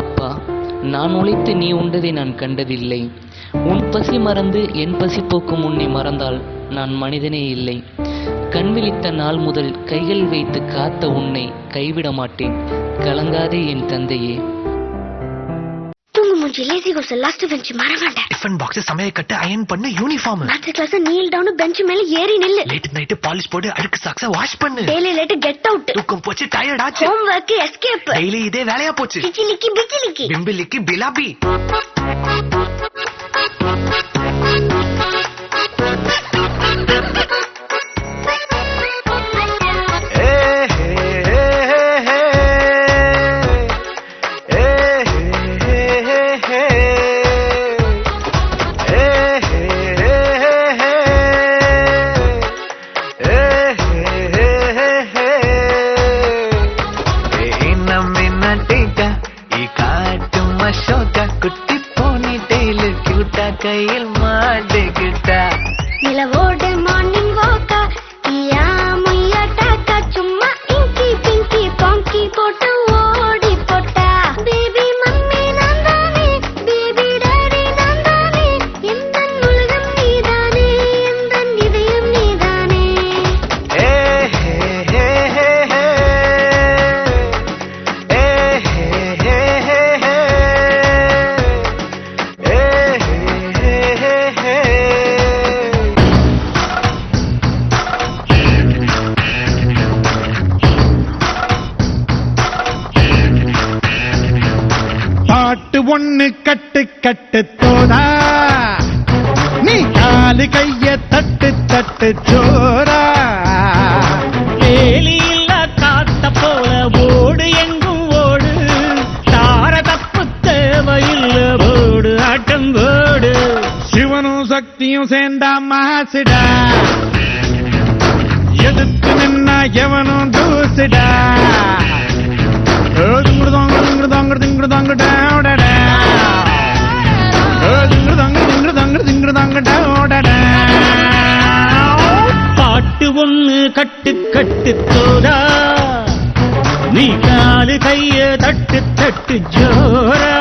அப்பா, நான் உழைத்து நீ உண்டதை நான் கண்டதில்லை. உன் பசி மறந்து என் பசி போக்கும் உன்னை மறந்தால் நான் மனிதனே இல்லை. கண் விழித்த நாள் முதல் கைகள் வைத்து காத்த உன்னை கைவிட மாட்டேன். கலங்காதே என் தந்தையே. லேசி கோர்ஸ் லாஸ்ட் பெஞ்ச் மறவாண்ட. டிஃபன் பாக்ஸ் சமையல் கட்டு அயன் பண்ணு uniform. Maths class kneel down bench மேல ஏறி நில்லு. லேட் நைட் பாலிஷ் போட்டு அழுக்கு சாக்ஸ வாஷ் பண்ணு. Daily late get out. தூக்கம் போச்சு டயர்ட் ஆச்சு. Home work escape. டெய்லி இதே வேலையா போச்சு. கிச்சிலிக்கி பிச்சிலிக்கி பிம்பிலிக்கி பிலாபி. கையில் மாட்டுக்கிட்டா நிலவோடு மார்னிங் வாக்கா கியா முய்யா டாக்கா சும்மா இங்கி பிங்கி பாங்கி போட்டு ஓடி போட்டா. பேபி மம்மி நான் தானே, பேபி டாடி நான் தானே, எந்தன் உலகம் நீதானே, எந்தன் இதயம் நீதானே. பாட்டு ஒண்ணு கட்டு கட்டு தோதா, நீ காலு கைய தட்டு தட்டு ஜோரா. வேலியில்ல காத்த போல ஓடு எங்கும் ஓடு, தார தப்பு தேவையில்ல ஓடு ஆட்டம் ஓடு. சிவனும் சக்தியும் சேர்ந்தா மாசுடா, எதிர்த்து நின்னா எவனும் தூசுடா. பாட்டு ஒண்ணு கட்டு கட்டு தோதா, நீ காலு கைய தட்டு தட்டு ஜோரா.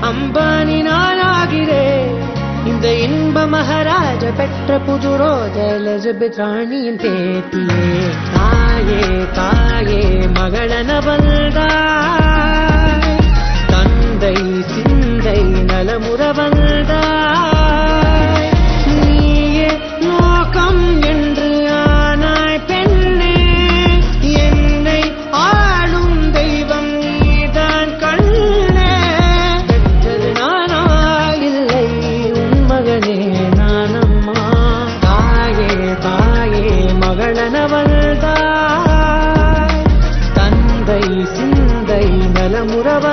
அம்பானி நானாகிறேன், இந்த இன்ப மகாராஜ பெற்ற புது ரோஜா எலிசபெத் ராணியின் பேத்தியே. தாயே தாயே மகளன வந்தாய், தந்தை சிந்தை நலமுற வந்தாய். நீயே லோகம் என்று ஆனாய் பெண்ணே, என்னை ஆளும் தெய்வம் நீதான் கண்ணே. மகளனவள்தாய், தந்தை சிந்தை நலமுறவ